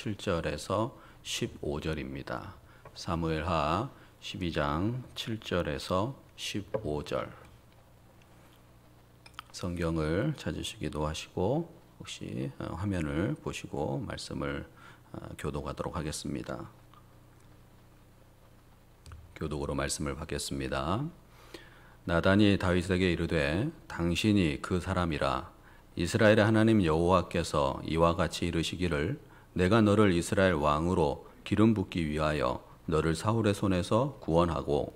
7절에서 15절입니다. 사무엘하 12장 7절에서 15절. 성경을 찾으시기도 하시고 혹시 화면을 보시고 말씀을 교독하도록 하겠습니다. 교독으로 말씀을 받겠습니다. 나단이 다윗에게 이르되 당신이 그 사람이라. 이스라엘의 하나님 여호와께서 이와 같이 이르시기를 내가 너를 이스라엘 왕으로 기름 붓기 위하여 너를 사울의 손에서 구원하고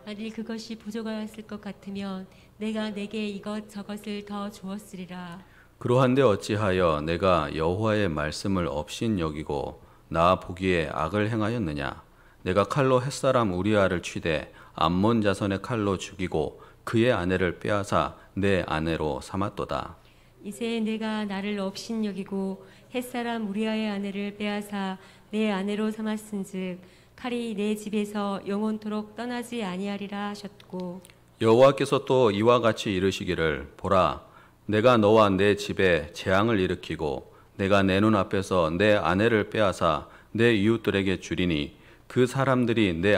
만일 그것이 부족하였을 것 같으면 내가 내게 이것저것을 더 주었으리라. 그러한데 어찌하여 내가 여호와의 말씀을 업신 여기고 나 보기에 악을 행하였느냐? 내가 칼로 햇사람 우리아를 취대 암몬 자손의 칼로 죽이고 그의 아내를 빼앗아 내 아내로 삼았도다. 이제 내가 나를 업신 여기고 햇사람 우리아의 아내를 빼앗아 내 아내로 삼았은즉 칼이 내 집에서 영원토록 떠나지 아니하리라 하셨고 여호와께서 또 이와 같이 이르시기를 보라 내가 너와 내 집에 재앙을 일으키고 내가 내 눈앞에서 내 아내를 빼앗아 내 이웃들에게 주리니 그 사람들이 내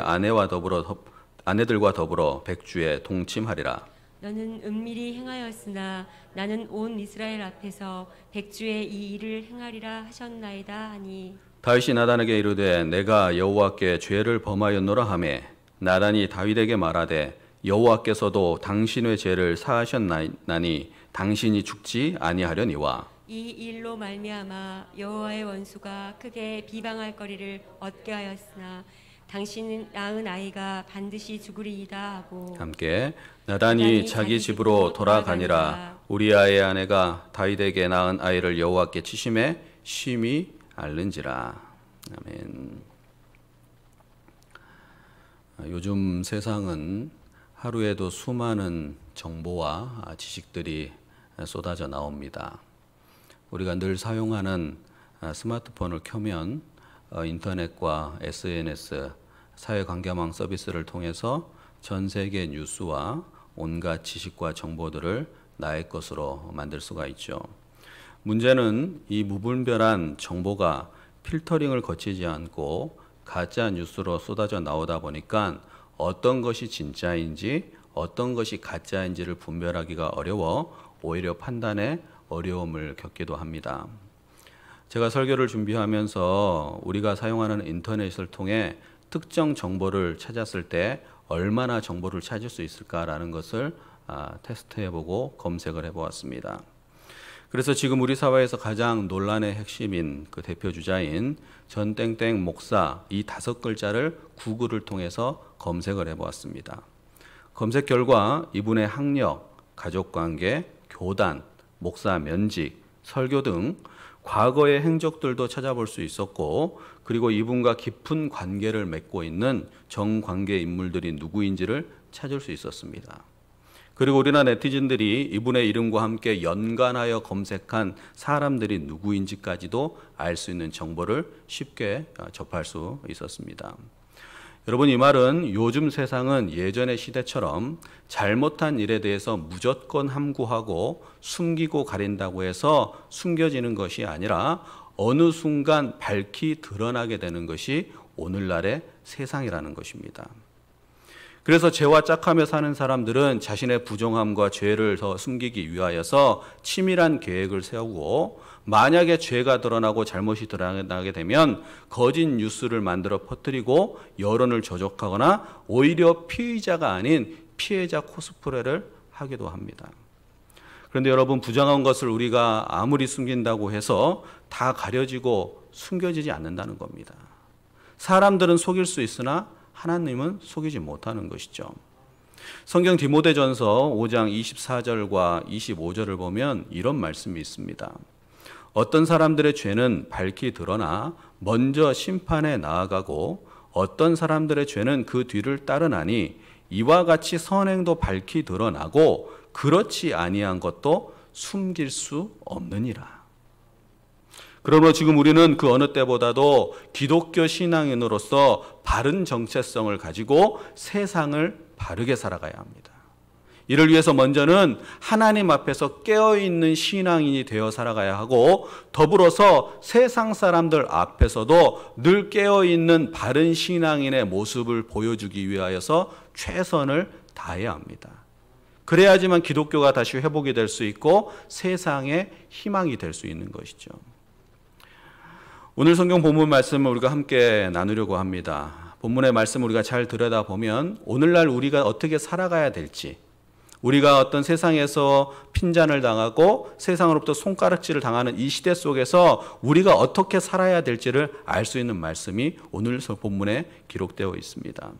아내들과 더불어 백주에 동침하리라. 너는 은밀히 행하였으나 나는 온 이스라엘 앞에서 백주에 이 일을 행하리라 하셨나이다 하니 다윗이 나단에게 이르되 내가 여호와께 죄를 범하였노라 하매 나단이 다윗에게 말하되 여호와께서도 당신의 죄를 사하셨나니 당신이 죽지 아니하려니와 이 일로 말미암아 여호와의 원수가 크게 비방할 거리를 얻게 하였으나 당신은 낳은 아이가 반드시 죽으리이다 하고 함께 나단이 자기 집으로 돌아가니라. 우리아의 아내가 다윗에게 낳은 아이를 여호와께 치심에 심히 앓는지라. 아멘. 요즘 세상은 하루에도 수많은 정보와 지식들이 쏟아져 나옵니다. 우리가 늘 사용하는 스마트폰을 켜면 인터넷과 SNS, 사회관계망 서비스를 통해서 전 세계 뉴스와 온갖 지식과 정보들을 나의 것으로 만들 수가 있죠. 문제는 이 무분별한 정보가 필터링을 거치지 않고 가짜 뉴스로 쏟아져 나오다 보니까 어떤 것이 진짜인지 어떤 것이 가짜인지를 분별하기가 어려워 오히려 판단에 어려움을 겪기도 합니다. 제가 설교를 준비하면서 우리가 사용하는 인터넷을 통해 특정 정보를 찾았을 때 얼마나 정보를 찾을 수 있을까라는 것을 테스트해보고 검색을 해보았습니다. 그래서 지금 우리 사회에서 가장 논란의 핵심인 그 대표주자인 전땡땡 목사 이 5글자를 구글을 통해서 검색을 해보았습니다. 검색 결과 이분의 학력, 가족관계, 교단, 목사 면직, 설교 등 과거의 행적들도 찾아볼 수 있었고 그리고 이분과 깊은 관계를 맺고 있는 정관계 인물들이 누구인지를 찾을 수 있었습니다. 그리고 우리나라 네티즌들이 이분의 이름과 함께 연관하여 검색한 사람들이 누구인지까지도 알 수 있는 정보를 쉽게 접할 수 있었습니다. 여러분, 이 말은 요즘 세상은 예전의 시대처럼 잘못한 일에 대해서 무조건 함구하고 숨기고 가린다고 해서 숨겨지는 것이 아니라 어느 순간 밝히 드러나게 되는 것이 오늘날의 세상이라는 것입니다. 그래서 죄와 짝하며 사는 사람들은 자신의 부정함과 죄를 더 숨기기 위하여서 치밀한 계획을 세우고 만약에 죄가 드러나고 잘못이 드러나게 되면 거짓 뉴스를 만들어 퍼뜨리고 여론을 조작하거나 오히려 피의자가 아닌 피해자 코스프레를 하기도 합니다. 그런데 여러분, 부정한 것을 우리가 아무리 숨긴다고 해서 다 가려지고 숨겨지지 않는다는 겁니다. 사람들은 속일 수 있으나 하나님은 속이지 못하는 것이죠. 성경 디모데전서 5장 24절과 25절을 보면 이런 말씀이 있습니다. 어떤 사람들의 죄는 밝히 드러나 먼저 심판에 나아가고 어떤 사람들의 죄는 그 뒤를 따르나니 이와 같이 선행도 밝히 드러나고 그렇지 아니한 것도 숨길 수 없느니라. 그러므로 지금 우리는 그 어느 때보다도 기독교 신앙인으로서 바른 정체성을 가지고 세상을 바르게 살아가야 합니다. 이를 위해서 먼저는 하나님 앞에서 깨어있는 신앙인이 되어 살아가야 하고, 더불어서 세상 사람들 앞에서도 늘 깨어있는 바른 신앙인의 모습을 보여주기 위하여서 최선을 다해야 합니다. 그래야지만 기독교가 다시 회복이 될 수 있고 세상의 희망이 될 수 있는 것이죠. 오늘 성경 본문 말씀을 우리가 함께 나누려고 합니다. 본문의 말씀을 우리가 잘 들여다보면 오늘날 우리가 어떻게 살아가야 될지, 우리가 어떤 세상에서 핀잔을 당하고 세상으로부터 손가락질을 당하는 이 시대 속에서 우리가 어떻게 살아야 될지를 알 수 있는 말씀이 오늘 본문에 기록되어 있습니다.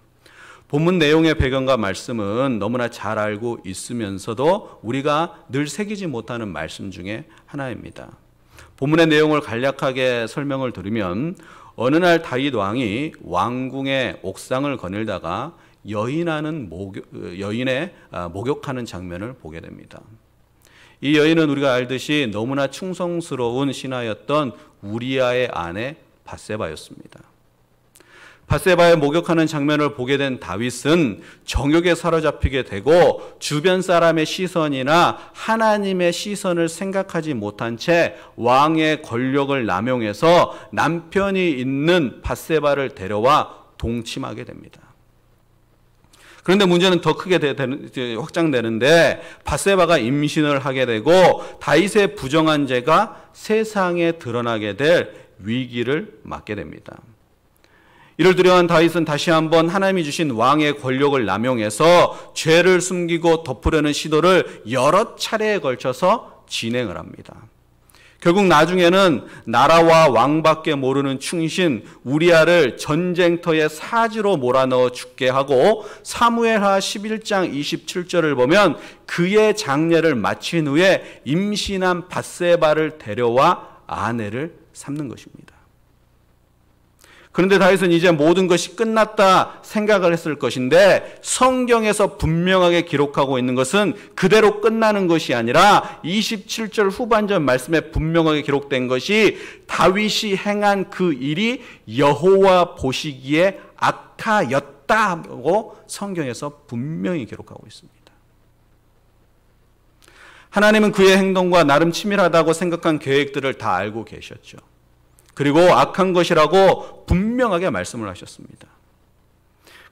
본문 내용의 배경과 말씀은 너무나 잘 알고 있으면서도 우리가 늘 새기지 못하는 말씀 중에 하나입니다. 본문의 내용을 간략하게 설명을 드리면, 어느 날 다윗 왕이 왕궁의 옥상을 거닐다가 여인의 목욕하는 장면을 보게 됩니다. 이 여인은 우리가 알듯이 너무나 충성스러운 신하였던 우리아의 아내 밧세바였습니다. 밧세바의 목욕하는 장면을 보게 된 다윗은 정욕에 사로잡히게 되고 주변 사람의 시선이나 하나님의 시선을 생각하지 못한 채 왕의 권력을 남용해서 남편이 있는 밧세바를 데려와 동침하게 됩니다. 그런데 문제는 더 크게 확장되는데, 밧세바가 임신을 하게 되고 다윗의 부정한 죄가 세상에 드러나게 될 위기를 맞게 됩니다. 이를 두려워한 다윗은 다시 한번 하나님이 주신 왕의 권력을 남용해서 죄를 숨기고 덮으려는 시도를 여러 차례에 걸쳐서 진행을 합니다. 결국 나중에는 나라와 왕밖에 모르는 충신 우리아를 전쟁터에 사지로 몰아넣어 죽게 하고, 사무엘하 11장 27절을 보면 그의 장례를 마친 후에 임신한 밧세바를 데려와 아내를 삼는 것입니다. 그런데 다윗은 이제 모든 것이 끝났다 생각을 했을 것인데, 성경에서 분명하게 기록하고 있는 것은 그대로 끝나는 것이 아니라 27절 후반전 말씀에 분명하게 기록된 것이 다윗이 행한 그 일이 여호와 보시기에 악하였다고 성경에서 분명히 기록하고 있습니다. 하나님은 그의 행동과 나름 치밀하다고 생각한 계획들을 다 알고 계셨죠. 그리고 악한 것이라고 분명하게 말씀을 하셨습니다.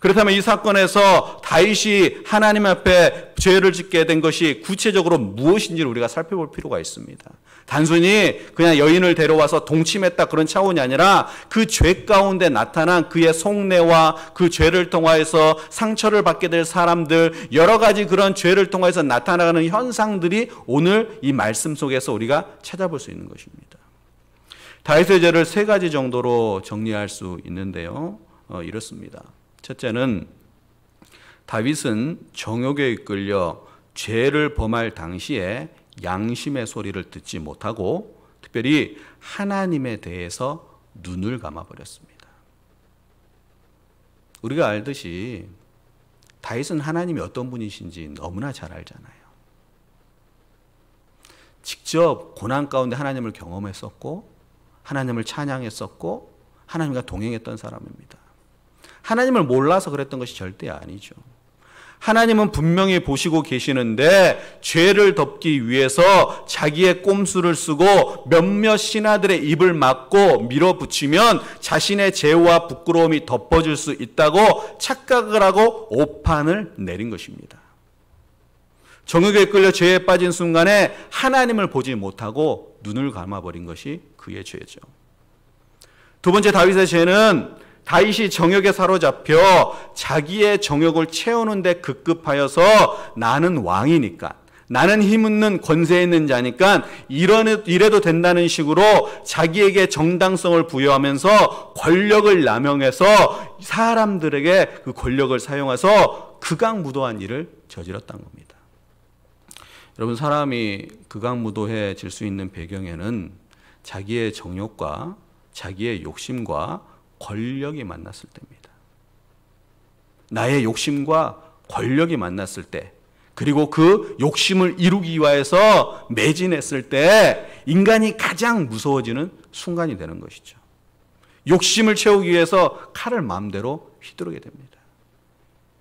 그렇다면 이 사건에서 다윗이 하나님 앞에 죄를 짓게 된 것이 구체적으로 무엇인지를 우리가 살펴볼 필요가 있습니다. 단순히 그냥 여인을 데려와서 동침했다 그런 차원이 아니라 그 죄 가운데 나타난 그의 속내와 그 죄를 통하여서 상처를 받게 될 사람들, 여러 가지 그런 죄를 통하여서 나타나는 현상들이 오늘 이 말씀 속에서 우리가 찾아볼 수 있는 것입니다. 다윗의 죄를 세 가지 정도로 정리할 수 있는데요. 이렇습니다. 첫째는 다윗은 정욕에 이끌려 죄를 범할 당시에 양심의 소리를 듣지 못하고 특별히 하나님에 대해서 눈을 감아버렸습니다. 우리가 알듯이 다윗은 하나님이 어떤 분이신지 너무나 잘 알잖아요. 직접 고난 가운데 하나님을 경험했었고 하나님을 찬양했었고 하나님과 동행했던 사람입니다. 하나님을 몰라서 그랬던 것이 절대 아니죠. 하나님은 분명히 보시고 계시는데 죄를 덮기 위해서 자기의 꼼수를 쓰고 몇몇 신하들의 입을 막고 밀어붙이면 자신의 죄와 부끄러움이 덮어질 수 있다고 착각을 하고 오판을 내린 것입니다. 정욕에 끌려 죄에 빠진 순간에 하나님을 보지 못하고 눈을 감아버린 것이 그의 죄죠. 두 번째, 다윗의 죄는 다윗이 정욕에 사로잡혀 자기의 정욕을 채우는 데 급급하여서 나는 왕이니까, 나는 힘있는 권세 있는 자니까 이래도 된다는 식으로 자기에게 정당성을 부여하면서 권력을 남용해서 사람들에게 그 권력을 사용해서 극악무도한 일을 저질렀다는 겁니다. 여러분, 사람이 극악무도해질 수 있는 배경에는 자기의 정욕과 자기의 욕심과 권력이 만났을 때입니다. 나의 욕심과 권력이 만났을 때, 그리고 그 욕심을 이루기 위해서 매진했을 때 인간이 가장 무서워지는 순간이 되는 것이죠. 욕심을 채우기 위해서 칼을 마음대로 휘두르게 됩니다.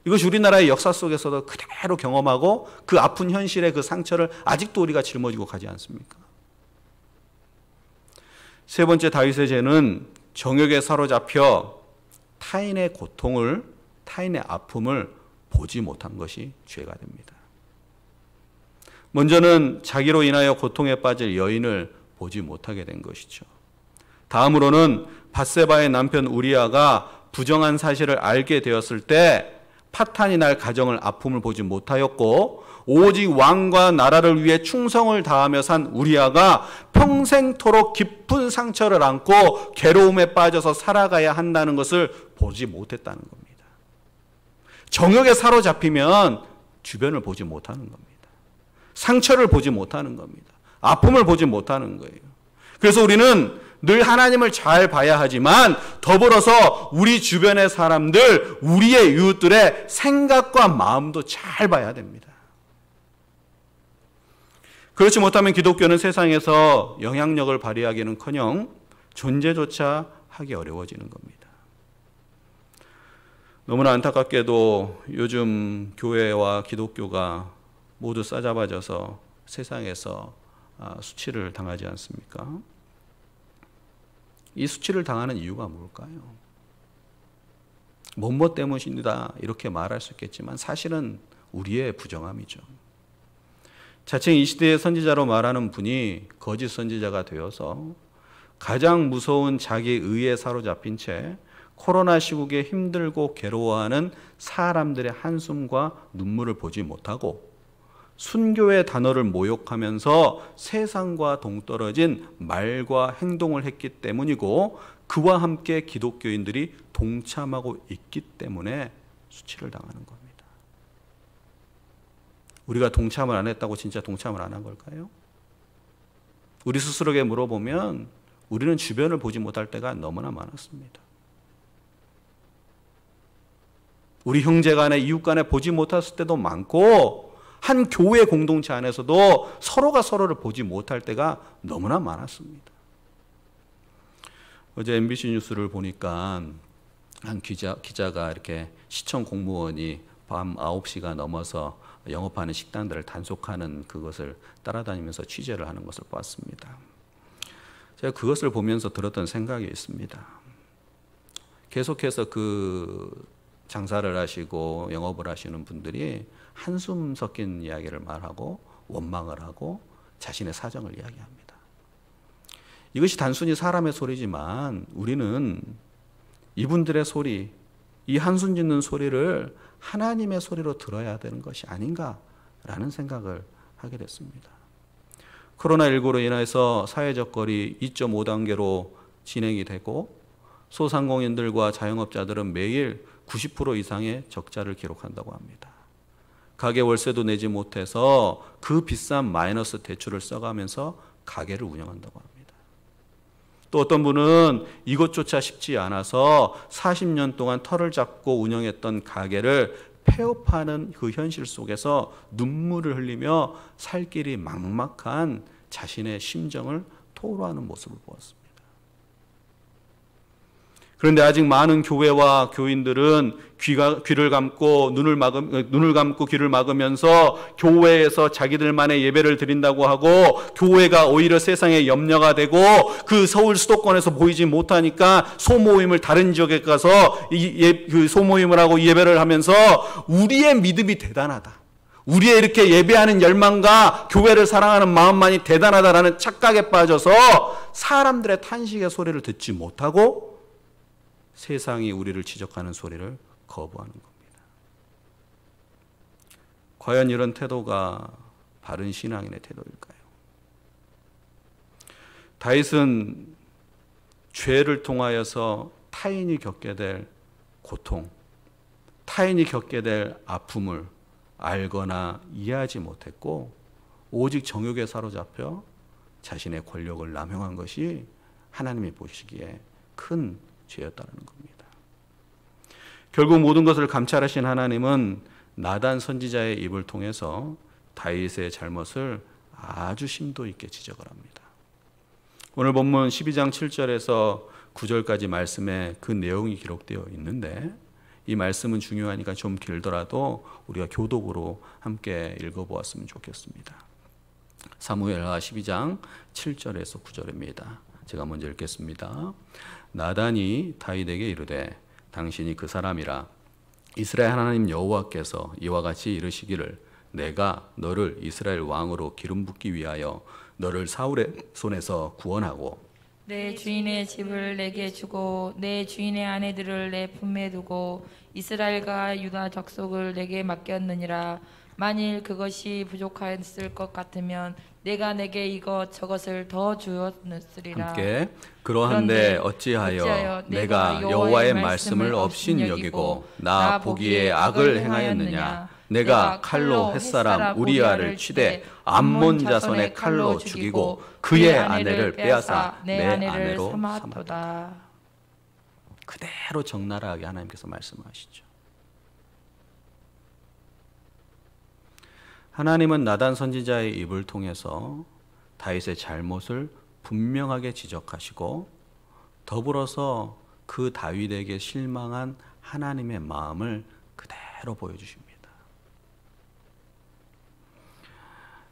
이것이 우리나라의 역사 속에서도 그대로 경험하고 그 아픈 현실의 그 상처를 아직도 우리가 짊어지고 가지 않습니까? 세 번째 다윗의 죄는 정욕에 사로잡혀 타인의 고통을, 타인의 아픔을 보지 못한 것이 죄가 됩니다. 먼저는 자기로 인하여 고통에 빠질 여인을 보지 못하게 된 것이죠. 다음으로는 밧세바의 남편 우리아가 부정한 사실을 알게 되었을 때 파탄이 날 가정을 아픔을 보지 못하였고, 오직 왕과 나라를 위해 충성을 다하며 산 우리아가 평생토록 깊은 상처를 안고 괴로움에 빠져서 살아가야 한다는 것을 보지 못했다는 겁니다. 정욕에 사로잡히면 주변을 보지 못하는 겁니다. 상처를 보지 못하는 겁니다. 아픔을 보지 못하는 거예요. 그래서 우리는 늘 하나님을 잘 봐야 하지만 더불어서 우리 주변의 사람들, 우리의 이웃들의 생각과 마음도 잘 봐야 됩니다. 그렇지 못하면 기독교는 세상에서 영향력을 발휘하기는커녕 존재조차 하기 어려워지는 겁니다. 너무나 안타깝게도 요즘 교회와 기독교가 모두 싸잡아져서 세상에서 수치를 당하지 않습니까? 이 수치를 당하는 이유가 뭘까요? 뭐뭐 때문이다 이렇게 말할 수 있겠지만 사실은 우리의 부정함이죠. 자칭 이 시대의 선지자로 말하는 분이 거짓 선지자가 되어서 가장 무서운 자기 의에 사로잡힌 채 코로나 시국에 힘들고 괴로워하는 사람들의 한숨과 눈물을 보지 못하고 순교의 단어를 모욕하면서 세상과 동떨어진 말과 행동을 했기 때문이고, 그와 함께 기독교인들이 동참하고 있기 때문에 수치를 당하는 겁니다. 우리가 동참을 안 했다고 진짜 동참을 안 한 걸까요? 우리 스스로에게 물어보면 우리는 주변을 보지 못할 때가 너무나 많았습니다. 우리 형제 간에, 이웃 간에 보지 못했을 때도 많고, 한 교회 공동체 안에서도 서로가 서로를 보지 못할 때가 너무나 많았습니다. 어제 MBC 뉴스를 보니까 한 기자가 이렇게 시청 공무원이 밤 9시가 넘어서 영업하는 식당들을 단속하는 그것을 따라다니면서 취재를 하는 것을 봤습니다. 제가 그것을 보면서 들었던 생각이 있습니다. 계속해서 그 장사를 하시고 영업을 하시는 분들이 한숨 섞인 이야기를 말하고 원망을 하고 자신의 사정을 이야기합니다. 이것이 단순히 사람의 소리지만 우리는 이분들의 소리, 이 한숨 짓는 소리를 하나님의 소리로 들어야 되는 것이 아닌가라는 생각을 하게 됐습니다. 코로나19로 인해서 사회적 거리 2.5단계로 진행이 되고 소상공인들과 자영업자들은 매일 90% 이상의 적자를 기록한다고 합니다. 가게 월세도 내지 못해서 그 비싼 마이너스 대출을 써가면서 가게를 운영한다고 합니다. 또 어떤 분은 이것조차 쉽지 않아서 40년 동안 털을 잡고 운영했던 가게를 폐업하는 그 현실 속에서 눈물을 흘리며 살 길이 막막한 자신의 심정을 토로하는 모습을 보았습니다. 그런데 아직 많은 교회와 교인들은 귀를 감고 눈을 감고 귀를 막으면서 교회에서 자기들만의 예배를 드린다고 하고, 교회가 오히려 세상의 염려가 되고 그 서울 수도권에서 보이지 못하니까 소모임을 다른 지역에 가서 그 소모임을 하고 예배를 하면서 우리의 믿음이 대단하다, 우리의 이렇게 예배하는 열망과 교회를 사랑하는 마음만이 대단하다라는 착각에 빠져서 사람들의 탄식의 소리를 듣지 못하고 세상이 우리를 지적하는 소리를 거부하는 겁니다. 과연 이런 태도가 바른 신앙인의 태도일까요? 다윗은 죄를 통하여서 타인이 겪게 될 고통, 타인이 겪게 될 아픔을 알거나 이해하지 못했고 오직 정욕에 사로잡혀 자신의 권력을 남용한 것이 하나님이 보시기에 큰 죄였다는 겁니다. 결국 모든 것을 감찰하신 하나님은 나단 선지자의 입을 통해서 다윗의 잘못을 아주 심도 있게 지적을 합니다. 오늘 본문 12장 7절에서 9절까지 말씀에 그 내용이 기록되어 있는데 이 말씀은 중요하니까 좀 길더라도 우리가 교독으로 함께 읽어보았으면 좋겠습니다. 사무엘하 12장 7절에서 9절입니다. 제가 먼저 읽겠습니다. 나단이 다윗에게 이르되 당신이 그 사람이라 이스라엘 하나님 여호와께서 이와 같이 이르시기를 내가 너를 이스라엘 왕으로 기름 붓기 위하여 너를 사울의 손에서 구원하고 내 주인의 집을 내게 주고 내 주인의 아내들을 내 품에 두고 이스라엘과 유다 족속을 내게 맡겼느니라. 만일 그것이 부족했을 것 같으면 내가 내게 이것 저것을 더 주었으리라. 함께 그러한데 어찌하여 내가 여호와의 말씀을 업신여기고 나 보기에 악을 행하였느냐. 내가 칼로 햇사람 우리아를 치되 암몬 자손의 칼로 죽이고 그의 아내를 빼앗아 내 아내로 삼았도다. 그대로 적나라하게 하나님께서 말씀하시죠. 하나님은 나단 선지자의 입을 통해서 다윗의 잘못을 분명하게 지적하시고 더불어서 그 다윗에게 실망한 하나님의 마음을 그대로 보여주십니다.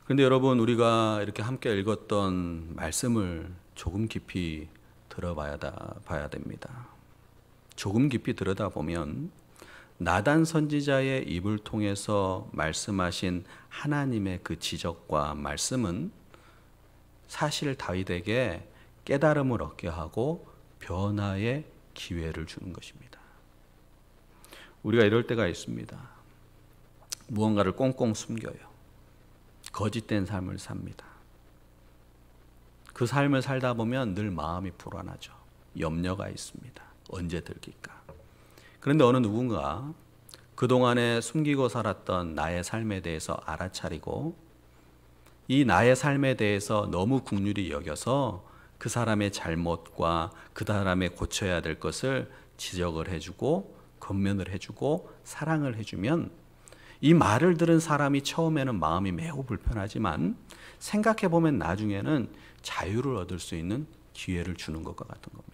그런데 여러분, 우리가 이렇게 함께 읽었던 말씀을 조금 깊이 들어봐야 됩니다. 조금 깊이 들여다보면 나단 선지자의 입을 통해서 말씀하신 하나님의 그 지적과 말씀은 사실 다윗에게 깨달음을 얻게 하고 변화의 기회를 주는 것입니다. 우리가 이럴 때가 있습니다. 무언가를 꽁꽁 숨겨요. 거짓된 삶을 삽니다. 그 삶을 살다 보면 늘 마음이 불안하죠. 염려가 있습니다. 언제 들킬까? 그런데 어느 누군가 그동안에 숨기고 살았던 나의 삶에 대해서 알아차리고 이 나의 삶에 대해서 너무 긍휼히 여겨서 그 사람의 잘못과 그 사람의 고쳐야 될 것을 지적을 해주고 권면을 해주고 사랑을 해주면 이 말을 들은 사람이 처음에는 마음이 매우 불편하지만 생각해보면 나중에는 자유를 얻을 수 있는 기회를 주는 것과 같은 겁니다.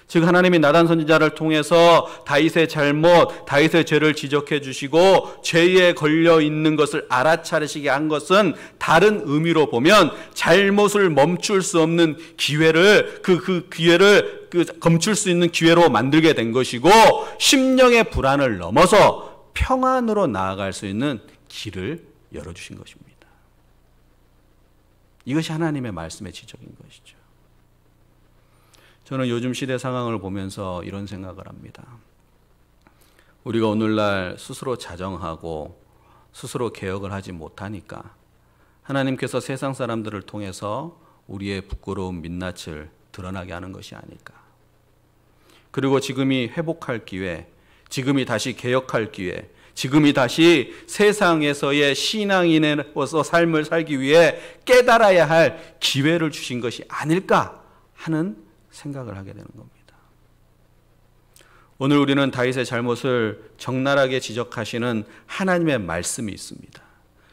즉 하나님이 나단 선지자를 통해서 다윗의 잘못, 다윗의 죄를 지적해 주시고 죄에 걸려 있는 것을 알아차리시게 한 것은 다른 의미로 보면 잘못을 멈출 수 없는 기회를 그 기회를 멈출 수 있는 기회로 만들게 된 것이고 심령의 불안을 넘어서 평안으로 나아갈 수 있는 길을 열어주신 것입니다. 이것이 하나님의 말씀의 지적인 것이죠. 저는 요즘 시대 상황을 보면서 이런 생각을 합니다. 우리가 오늘날 스스로 자정하고 스스로 개혁을 하지 못하니까 하나님께서 세상 사람들을 통해서 우리의 부끄러운 민낯을 드러나게 하는 것이 아닐까. 그리고 지금이 회복할 기회, 지금이 다시 개혁할 기회, 지금이 다시 세상에서의 신앙인으로서 삶을 살기 위해 깨달아야 할 기회를 주신 것이 아닐까 하는 생각을 하게 되는 겁니다. 오늘 우리는 다윗의 잘못을 적나라하게 지적하시는 하나님의 말씀이 있습니다.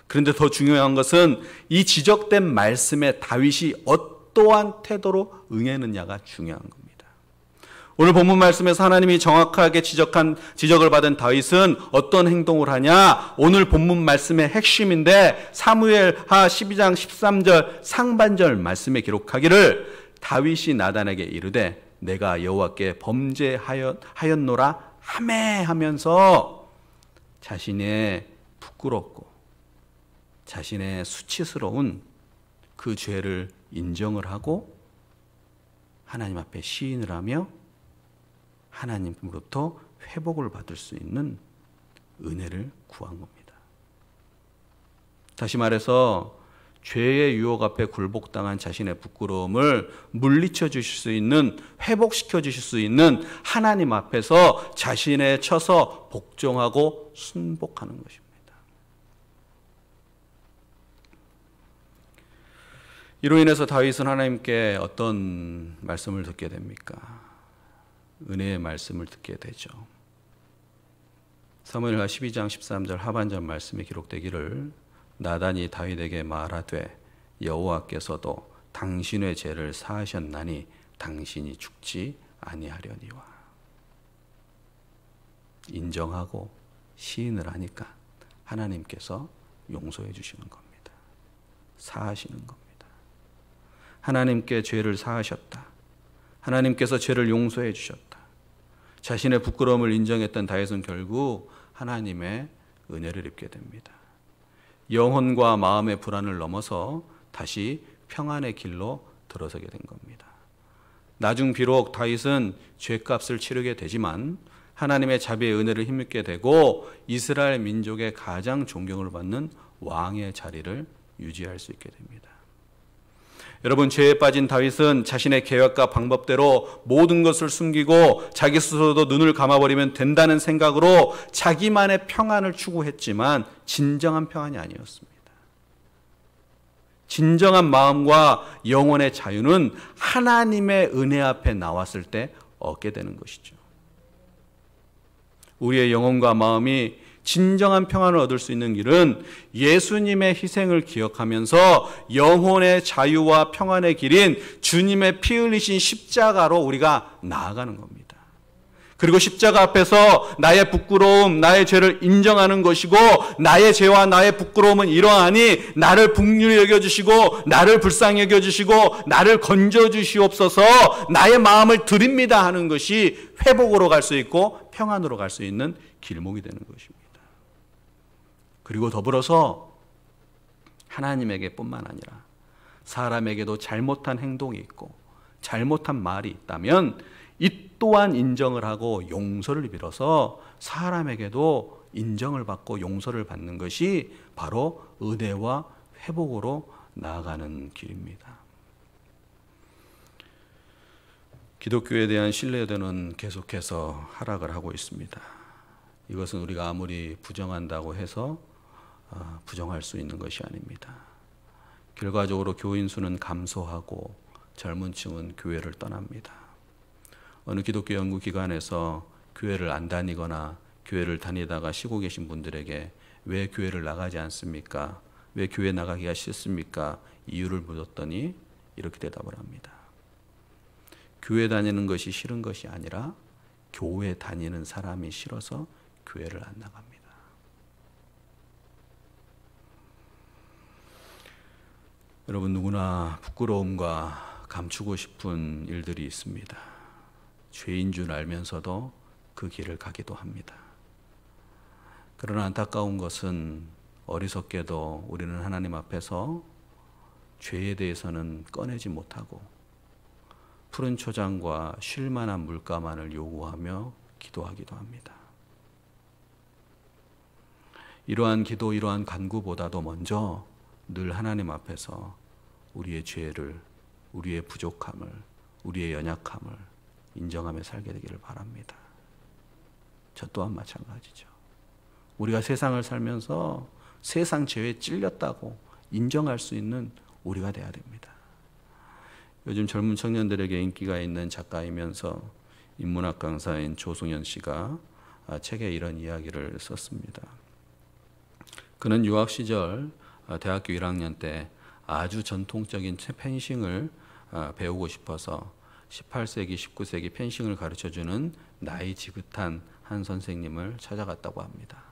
그런데 더 중요한 것은 이 지적된 말씀에 다윗이 어떠한 태도로 응했느냐가 중요한 겁니다. 오늘 본문 말씀에서 하나님이 정확하게 지적을 받은 다윗은 어떤 행동을 하냐? 오늘 본문 말씀의 핵심인데 사무엘하 12장 13절 상반절 말씀에 기록하기를 다윗이 나단에게 이르되 내가 여호와께 범죄하였노라 하매 하면서 자신의 부끄럽고 자신의 수치스러운 그 죄를 인정을 하고 하나님 앞에 시인을 하며 하나님으로부터 회복을 받을 수 있는 은혜를 구한 겁니다. 다시 말해서 죄의 유혹 앞에 굴복당한 자신의 부끄러움을 물리쳐 주실 수 있는, 회복시켜 주실 수 있는 하나님 앞에서 자신의 처서 복종하고 순복하는 것입니다. 이로 인해서 다윗은 하나님께 어떤 말씀을 듣게 됩니까? 은혜의 말씀을 듣게 되죠. 사무엘하 12장 13절 하반절 말씀에 기록되기를 나단이 다윗에게 말하되 여호와께서도 당신의 죄를 사하셨나니 당신이 죽지 아니하려니와. 인정하고 시인을 하니까 하나님께서 용서해 주시는 겁니다. 사하시는 겁니다. 하나님께 죄를 사하셨다. 하나님께서 죄를 용서해 주셨다. 자신의 부끄러움을 인정했던 다윗은 결국 하나님의 은혜를 입게 됩니다. 영혼과 마음의 불안을 넘어서 다시 평안의 길로 들어서게 된 겁니다. 나중 비록 다윗은 죄값을 치르게 되지만 하나님의 자비의 은혜를 힘입게 되고 이스라엘 민족의 가장 존경을 받는 왕의 자리를 유지할 수 있게 됩니다. 여러분, 죄에 빠진 다윗은 자신의 계획과 방법대로 모든 것을 숨기고 자기 스스로도 눈을 감아버리면 된다는 생각으로 자기만의 평안을 추구했지만 진정한 평안이 아니었습니다. 진정한 마음과 영혼의 자유는 하나님의 은혜 앞에 나왔을 때 얻게 되는 것이죠. 우리의 영혼과 마음이 진정한 평안을 얻을 수 있는 길은 예수님의 희생을 기억하면서 영혼의 자유와 평안의 길인 주님의 피 흘리신 십자가로 우리가 나아가는 겁니다. 그리고 십자가 앞에서 나의 부끄러움, 나의 죄를 인정하는 것이고 나의 죄와 나의 부끄러움은 이러하니 나를 긍휼히 여겨주시고 나를 불쌍히 여겨주시고 나를 건져주시옵소서 나의 마음을 드립니다 하는 것이 회복으로 갈 수 있고 평안으로 갈 수 있는 길목이 되는 것입니다. 그리고 더불어서 하나님에게 뿐만 아니라 사람에게도 잘못한 행동이 있고 잘못한 말이 있다면 이 또한 인정을 하고 용서를 빌어서 사람에게도 인정을 받고 용서를 받는 것이 바로 은혜와 회복으로 나아가는 길입니다. 기독교에 대한 신뢰도는 계속해서 하락을 하고 있습니다. 이것은 우리가 아무리 부정한다고 해서 부정할 수 있는 것이 아닙니다. 결과적으로 교인 수는 감소하고 젊은 층은 교회를 떠납니다. 어느 기독교 연구기관에서 교회를 안 다니거나 교회를 다니다가 쉬고 계신 분들에게 왜 교회를 나가지 않습니까? 왜 교회 나가기가 싫습니까? 이유를 물었더니 이렇게 대답을 합니다. 교회 다니는 것이 싫은 것이 아니라 교회 다니는 사람이 싫어서 교회를 안 나갑니다. 여러분, 누구나 부끄러움과 감추고 싶은 일들이 있습니다. 죄인 줄 알면서도 그 길을 가기도 합니다. 그러나 안타까운 것은 어리석게도 우리는 하나님 앞에서 죄에 대해서는 꺼내지 못하고 푸른 초장과 쉴만한 물가만을 요구하며 기도하기도 합니다. 이러한 기도, 이러한 간구보다도 먼저 늘 하나님 앞에서 우리의 죄를, 우리의 부족함을, 우리의 연약함을 인정하며 살게 되기를 바랍니다. 저 또한 마찬가지죠. 우리가 세상을 살면서 세상 죄에 찔렸다고 인정할 수 있는 우리가 돼야 됩니다. 요즘 젊은 청년들에게 인기가 있는 작가이면서 인문학 강사인 조승현 씨가 책에 이런 이야기를 썼습니다. 그는 유학 시절 대학교 1학년 때 아주 전통적인 펜싱을 배우고 싶어서 18세기, 19세기 펜싱을 가르쳐주는 나이 지긋한 한 선생님을 찾아갔다고 합니다.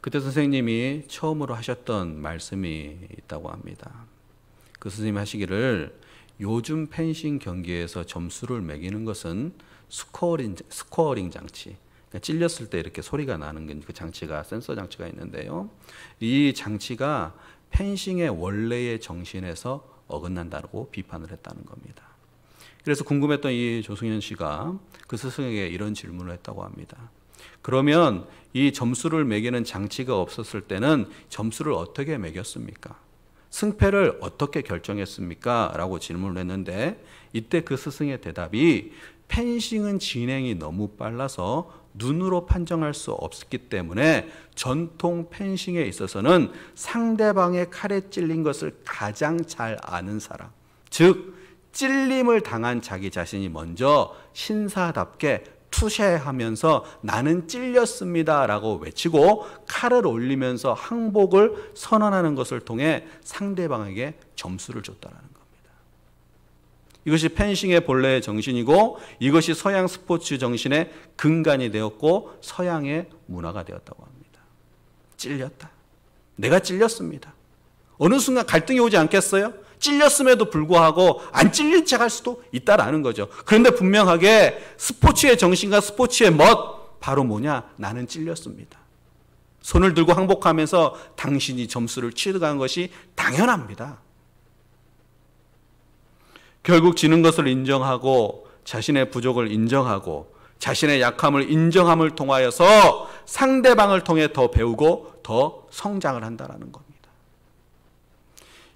그때 선생님이 처음으로 하셨던 말씀이 있다고 합니다. 그 선생님이 하시기를 요즘 펜싱 경기에서 점수를 매기는 것은 스코어링 장치, 그러니까 찔렸을 때 이렇게 소리가 나는 그 장치가 센서 장치가 있는데요. 이 장치가 펜싱의 원래의 정신에서 어긋난다고 비판을 했다는 겁니다. 그래서 궁금했던 이 조승현 씨가 그 스승에게 이런 질문을 했다고 합니다. 그러면 이 점수를 매기는 장치가 없었을 때는 점수를 어떻게 매겼습니까? 승패를 어떻게 결정했습니까? 라고 질문을 했는데 이때 그 스승의 대답이 펜싱은 진행이 너무 빨라서 눈으로 판정할 수 없기 때문에 전통 펜싱에 있어서는 상대방의 칼에 찔린 것을 가장 잘 아는 사람, 즉 찔림을 당한 자기 자신이 먼저 신사답게 투시하면서 나는 찔렸습니다 라고 외치고 칼을 올리면서 항복을 선언하는 것을 통해 상대방에게 점수를 줬다는 겁니다. 이것이 펜싱의 본래의 정신이고 이것이 서양 스포츠 정신의 근간이 되었고 서양의 문화가 되었다고 합니다. 찔렸다. 내가 찔렸습니다. 어느 순간 갈등이 오지 않겠어요? 찔렸음에도 불구하고 안 찔린 척 할 수도 있다라는 거죠. 그런데 분명하게 스포츠의 정신과 스포츠의 멋, 바로 뭐냐? 나는 찔렸습니다. 손을 들고 항복하면서 당신이 점수를 취득한 것이 당연합니다. 결국 지는 것을 인정하고 자신의 부족을 인정하고 자신의 약함을 인정함을 통하여서 상대방을 통해 더 배우고 더 성장을 한다는 겁니다.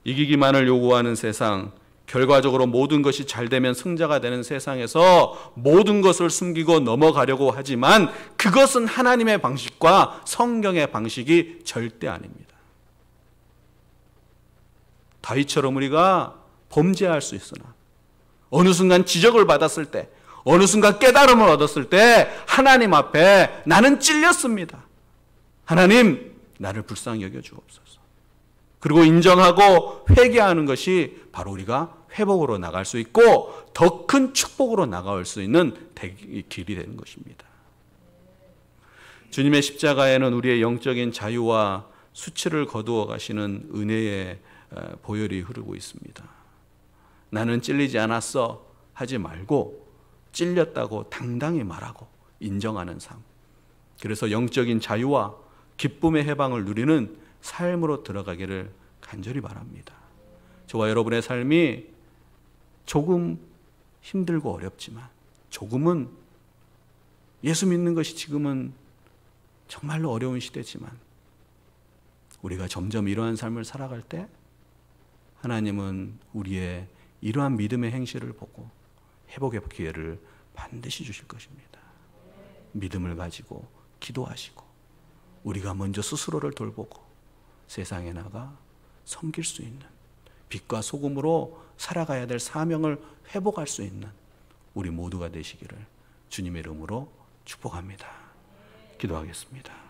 이기기만을 요구하는 세상, 결과적으로 모든 것이 잘 되면 승자가 되는 세상에서 모든 것을 숨기고 넘어가려고 하지만 그것은 하나님의 방식과 성경의 방식이 절대 아닙니다. 다윗처럼 우리가 범죄할 수 있으나 어느 순간 지적을 받았을 때, 어느 순간 깨달음을 얻었을 때 하나님 앞에 나는 찔렸습니다. 하나님, 나를 불쌍히 여겨 주옵소서. 그리고 인정하고 회개하는 것이 바로 우리가 회복으로 나갈 수 있고 더 큰 축복으로 나갈 수 있는 길이 되는 것입니다. 주님의 십자가에는 우리의 영적인 자유와 수치를 거두어 가시는 은혜의 보혈이 흐르고 있습니다. 나는 찔리지 않았어 하지 말고 찔렸다고 당당히 말하고 인정하는 삶. 그래서 영적인 자유와 기쁨의 해방을 누리는 삶으로 들어가기를 간절히 바랍니다. 저와 여러분의 삶이 조금 힘들고 어렵지만 조금은 예수 믿는 것이 지금은 정말로 어려운 시대지만 우리가 점점 이러한 삶을 살아갈 때 하나님은 우리의 이러한 믿음의 행실을 보고 회복의 기회를 반드시 주실 것입니다. 믿음을 가지고 기도하시고 우리가 먼저 스스로를 돌보고 세상에 나가 섬길 수 있는 빛과 소금으로 살아가야 될 사명을 회복할 수 있는 우리 모두가 되시기를 주님의 이름으로 축복합니다. 기도하겠습니다.